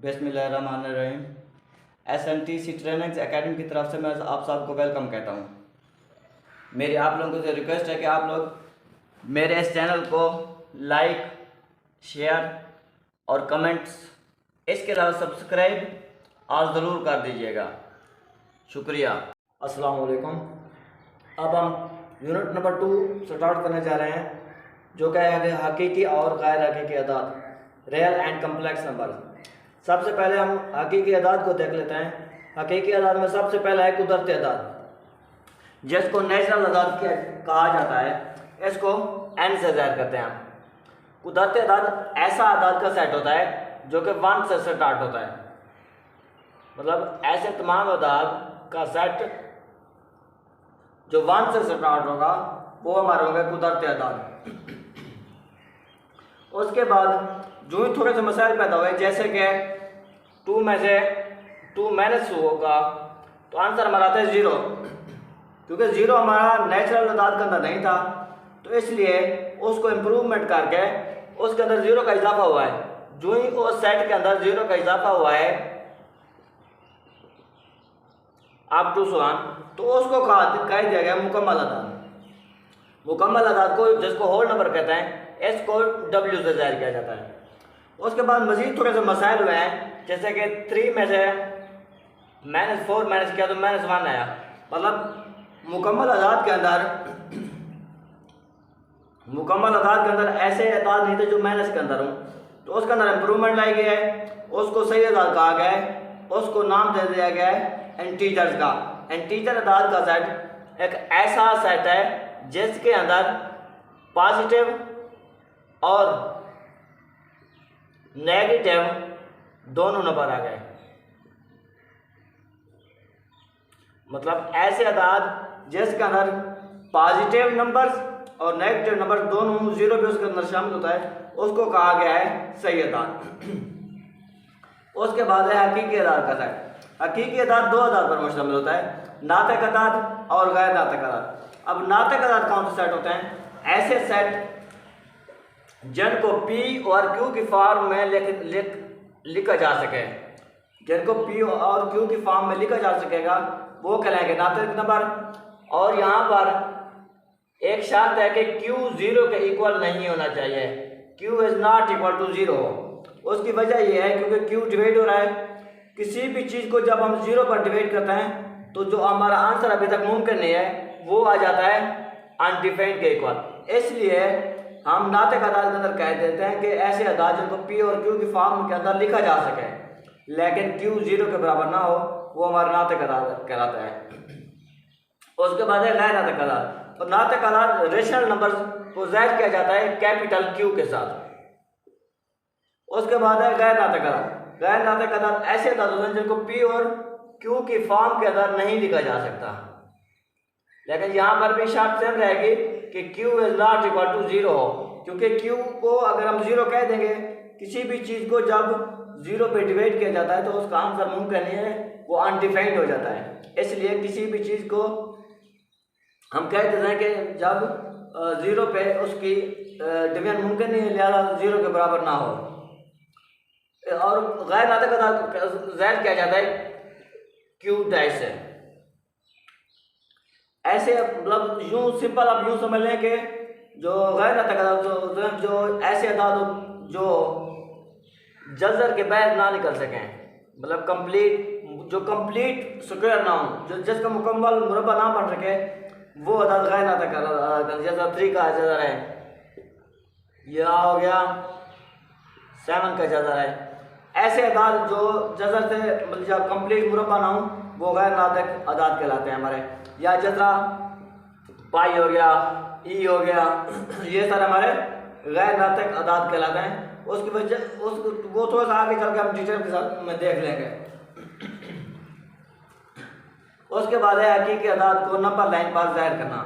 बिस्मिल्लाहिर्रहमानिर्रहीम। SNTC trainings academy की तरफ से मैं आप सबको वेलकम कहता हूँ। मेरी आप लोगों से रिक्वेस्ट है कि आप लोग मेरे इस चैनल को लाइक, शेयर और कमेंट्स, इसके अलावा सब्सक्राइब और ज़रूर कर दीजिएगा। शुक्रिया। अस्सलाम वालेकुम। अब हम यूनिट नंबर 2 स्टार्ट करने जा रहे हैं, जो क्या है हकीकी और गैर हकीकी अदाद, रियल एंड कम्प्लेक्स नंबर। सबसे पहले हम हकीकी अदाद को देख लेते हैं। हकीकी अदाद में सबसे पहला है कुदरती अदाद, जिसको नेचुरल अदाद कहा जाता है। इसको n से ज़ाहिर करते हैं। कुदरती अदाद ऐसा अदाद का सेट होता है जो कि 1 से स्टार्ट होता है। मतलब ऐसे तमाम अदाद का सेट जो 1 से स्टार्ट होगा वो हमारे होंगे कुदरती अदाद। उसके बाद जो ही थोड़े से मसाइल पैदा हुए, जैसे कि 2 में से 2 माइनस होगा तो आंसर हमारा आता है 0, क्योंकि 0 हमारा नेचुरल अदाद के अंदर नहीं था, तो इसलिए उसको इम्प्रूवमेंट करके उसके अंदर 0 का इजाफा हुआ है। जो ही उस सेट के अंदर 0 का इजाफा हुआ है अप टू 1, तो उसको कह दिया गया मुकम्मल अदाद। मुकम्मल अदाद को, जिसको होल नंबर कहते हैं, इसको W से ज़ाहिर किया जाता है। उसके बाद मज़ीद थोड़े से मसाइल हुए हैं, जैसे कि 3 में से -4 माइनस किया तो -1 आया। मतलब मुकम्मल अदाद के अंदर ऐसे अदाद नहीं थे जो माइनस के अंदर हो, तो उसके अंदर इम्प्रूवमेंट लाई गई है। उसको सही अदाद कहा गया है। उसको नाम दे दिया गया है इंटीजर्स का। इंटीजर अदाद का सेट एक ऐसा सेट है जिसके अंदर पॉजिटिव और नेगेटिव दोनों नंबर आ गए। मतलब ऐसे अदाद जिसके अंदर पॉजिटिव नंबर्स और नेगेटिव नंबर दोनों 0 भी उसके अंदर शामिल होता है, उसको कहा गया है सही अदाद। उसके बाद है हकीकी अदाद का सेट। हकीकी अदाद 2 अदाद पर मुश्तमिल होता है, नातिक अदाद और गैर नातिक अदाद। अब नातिक अदाद कौन से सेट होते हैं? ऐसे सेट जिनको P और Q की फॉर्म में लिखा जा सके, जिनको P और Q की फॉर्म में लिखा जा सकेगा वो कहलाएंगे नातिक नंबर। और यहाँ पर एक शर्त है कि Q 0 के इक्वल नहीं होना चाहिए। Q is not equal to 0। उसकी वजह यह है क्योंकि Q डिवाइड हो रहा है। किसी भी चीज़ को जब हम 0 पर डिवाइड करते हैं तो जो हमारा आंसर अभी तक मुमकिन नहीं है वो आ जाता है अनडिफाइंड के इक्वल। इसलिए हम नातिक अदाद के अंदर कह देते हैं कि ऐसे अदाद जिनको P और Q की फॉर्म के अंदर लिखा जा सके लेकिन Q 0 के बराबर ना हो, वो हमारा नातिक अदाद कहलाता है। उसके बाद है गैर नातिक अदाद। तो नातिक अदाद रेशनल नंबर को ज़ाहिर किया जाता है कैपिटल Q के साथ। उसके बाद है गैर नातिक अदाद। गैर नातिक अदाद ऐसे अदाद होते हैं जिनको P और Q की फॉर्म के अंदर नहीं लिखा जा सकता, लेकिन यहाँ पर भी शर्त सेम रहेगी कि Q is not equal to 0 हो, क्योंकि Q को अगर हम 0 कह देंगे, किसी भी चीज़ को जब 0 पे डिवाइड किया जाता है तो उसका आंसर मुमकिन नहीं है, वो अनडिफाइंड हो जाता है। इसलिए किसी भी चीज़ को हम कह देते हैं कि जब 0 पे उसकी डिवीजन मुमकिन नहीं है, लिहाजा 0 के बराबर ना हो। और गैर नातिक अदाद को ज़ाहिर किया जाता है Q डैश से। ऐसे मतलब यूँ सिंपल आप यूँ समझ लें कि जो गैर नातिक अदाद जो ऐसे अदाद जो जज़र के बाहर ना निकल सकें, मतलब कंप्लीट स्क्वायर ना हो, जो जिसका मुकम्मल मुरब्बा ना बन सके, वो अदाद गैर नातिक अदाद। जैसा 3 का जज़र है, यह हो गया 7 का जज़र है। ऐसे अदाद जो जज़र से मतलब कंप्लीट मुरब्बा ना हो वो गैर नातिक अदाद कहलाते हैं हमारे। या जज़रा पाई हो गया, ई हो गया, ये सारे हमारे गैर नातिक अदाद कहलाते हैं। उसकी वजह वो थोड़ा सा आगे चल के हम टीचर के साथ में देख लेंगे। उसके बाद है हकीकी अदाद को नंबर लाइन पर ज़ाहिर करना।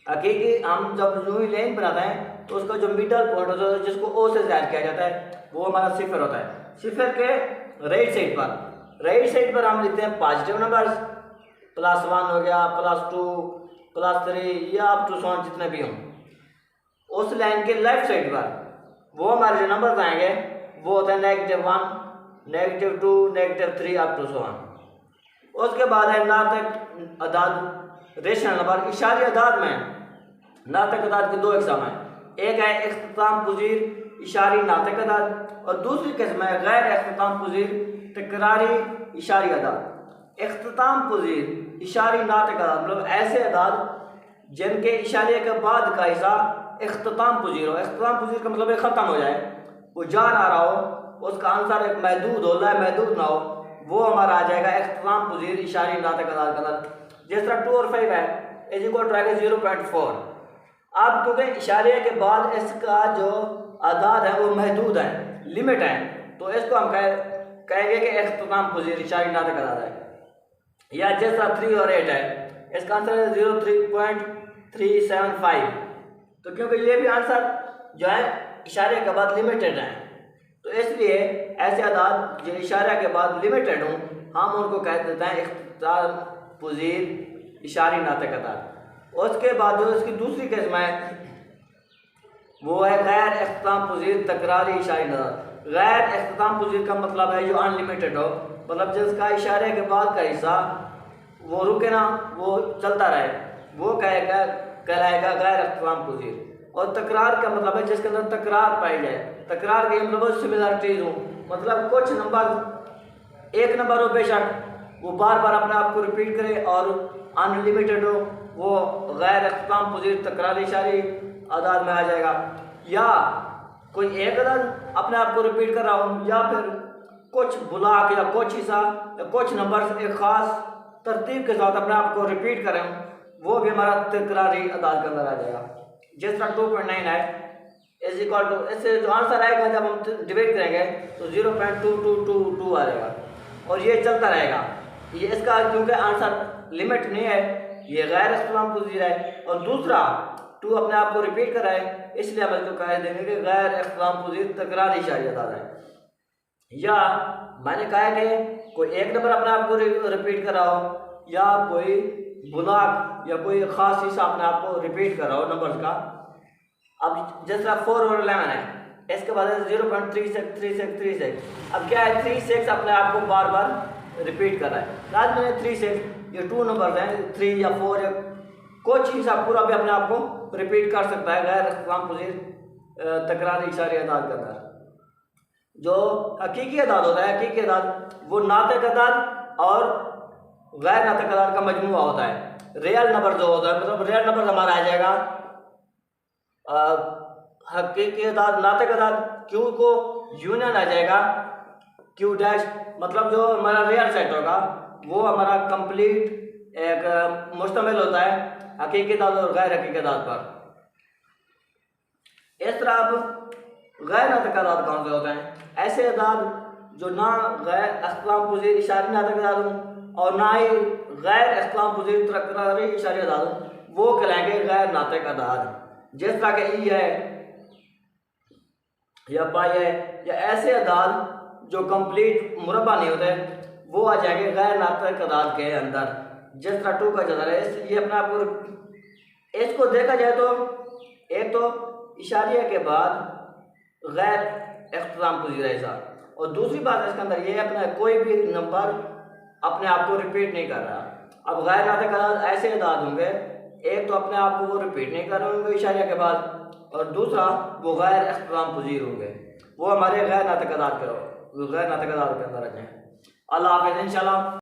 हकीकी हम जब यूँ ही लाइन बनाते हैं तो उसका जो मिडल पॉइंट होता है जिसको O से ज़ाहिर किया जाता है वो हमारा सिफर होता है। सिफर के राइट साइड पर हम लिखते हैं पॉजिटिव नंबर्स, +1 हो गया, +2, +3 या अप टू 100 जितने भी हों। उस लाइन के लेफ्ट साइड पर वो हमारे जो नंबर आएंगे वो होते हैं -1, -2, -3 अप टू 1। उसके बाद है नातक अदाद रेशनल नंबर। इशारी अदाद में नातक अदाद के दो इकसाम हैं, एक है इख्तिताम पज़ीर इशारी नातक अदाद और दूसरी किस्म है गैर इख्तिताम पज़ीर तकरारी इशारी अदाद। इख्तिताम पज़ीर इशारी नातक अदाद मतलब ऐसे अदाद जिनके इशारे के बाद का हिस्सा इख्तिताम पज़ीर हो। इख्तिताम पज़ीर का मतलब ख़त्म हो जाए, वो जा ना रहा हो, उसका आंसर एक महदूद हो, ला महदूद ना हो, वो हमारा आ जाएगा इख्तिताम पज़ीर इशारी नातक अदाद के अंदर। जिस तरह 2 और 5 है इज इक्वल टू 0.4। अब क्योंकि इशारे के बाद इसका जो अदाद है वो महदूद है, लिमिट है, तो इसको हम कहेंगे कि इख्तिताम पज़ीर इशारी नातक अदाद है। या जिस तरह 3 और 8 है इसका आंसर है 0.375। तो क्योंकि ये भी आंसर जो है इशारे के बाद लिमिटेड है, तो इसलिए ऐसे अदाद जो इशारे के बाद लिमिटेड हों हम उनको कह देते हैं इख्तिताम पज़ीर इशारी नातक अदाद। उसके बाद जो इसकी दूसरी किस्म है वो है गैर इख्तिताम पज़ीर तकरारी इशारी अदाद। गैर इख्तिताम पज़ीर का मतलब है जो अनलिमिटेड हो, मतलब जिसका इशारे के बाद का हिस्सा वो रुके ना, वो चलता रहे, वो कहलाएगा गैर इख्तिताम पज़ीर। और तकरार का मतलब है जिसके अंदर तकरार पाई जाए। तकरार के मतलब सिमिलरिटीज हो, मतलब कुछ नंबर एक नंबर हो बेशक वो बार बार अपने आप को रिपीट करे और अनलिमिटेड हो, वो गैर इख्तिताम पज़ीर तकरारी इशारी अदाद में आ जाएगा। या कोई एक अदाद अपने आप को रिपीट कर रहा हो, या फिर कुछ ब्लॉक या कुछ हिस्सा या कुछ नंबर एक ख़ास तरतीब के साथ अपने आप को रिपीट करें, वो भी हमारा तकरारी अदाद के अंदर आ जाएगा। जिस तरह 2.9 है इज इक्वल टू, इससे जो आंसर आएगा जब हम डिवाइड करेंगे तो 0.2222 आ जाएगा और ये चलता रहेगा। ये इसका क्योंकि आंसर लिमिट नहीं है, ये गैर इख्तिताम पज़ीर है और दूसरा 2 अपने आप को रिपीट कर रहा है, इसलिए हम इसको कह देंगे कि गैर इख्तिताम पज़ीर तकरारी इशारी अदाद है। या मैंने कहा कि कोई एक नंबर अपने आप को रिपीट कर रहा हो, या कोई ब्लॉक या कोई ख़ास हिस्सा अपने आप को रिपीट कर रहा हो नंबर्स का। अब जिस तरह 4 और 11 है इसके बाद 0.363636। अब क्या है 36 अपने आप को बार बार रिपीट कर रहा है, रात में 36 ये 2 नंबर हैं 3 या 4 या कुछ हिस्सा पूरा भी अपने आप को रिपीट कर सकता है गैर इख्तिताम पज़ीर तकरारी इशारी अदाद के अंदर। जो हकीकी अदाद होता है, हकीकी अदाद वो नातक अदाद और गैर नातक अदाद का मजमूआ होता है। रियल नंबर जो होता है मतलब रियल नंबर हमारा आ जाएगा हकीकी अदाद नातक अदाद Q को यूनियन आ जाएगा Q डैश, मतलब जो हमारा रियल सेट होगा वो हमारा कंप्लीट एक मुश्तमिल होता है हकीकी अदाद और गैर हकीकी अदाद पर। इस तरह अब गैर नातक अदाद कौन से होते हैं? ऐसे अदाद जो ना गैर इख्तिताम पज़ीर इशारी नातक अदाद हों और ना ही गैर इख्तिताम पज़ीर तकरारी इशारी अदाद हों, वो कहलाएंगे गैर नातक अदाद। जिस तरह के ई है या पाई है या ऐसे अदाद जो कंप्लीट मुरबा नहीं होते वो आ जाएंगे गैर नातक अदाद के अंदर। जिस तरह 2 का जदर है ये अपने आप को इसको देखा जाए तो एक तो इशारिया के बाद गैर इख्तिताम पज़ीर है और दूसरी बात इसके अंदर ये अपना कोई भी नंबर अपने आप को रिपीट नहीं कर रहा। अब गैर नातक अदाद ऐसे अदाद होंगे, एक तो अपने आप को वो रिपीट नहीं कर रहे होंगे इशारिया के बाद और दूसरा वो गैर इख्तिताम पज़ीर होंगे, वो हमारे गैर नातक अदाद के अंदर आ जाए। अल्लाह हाफ़िज़ इंशाल्लाह।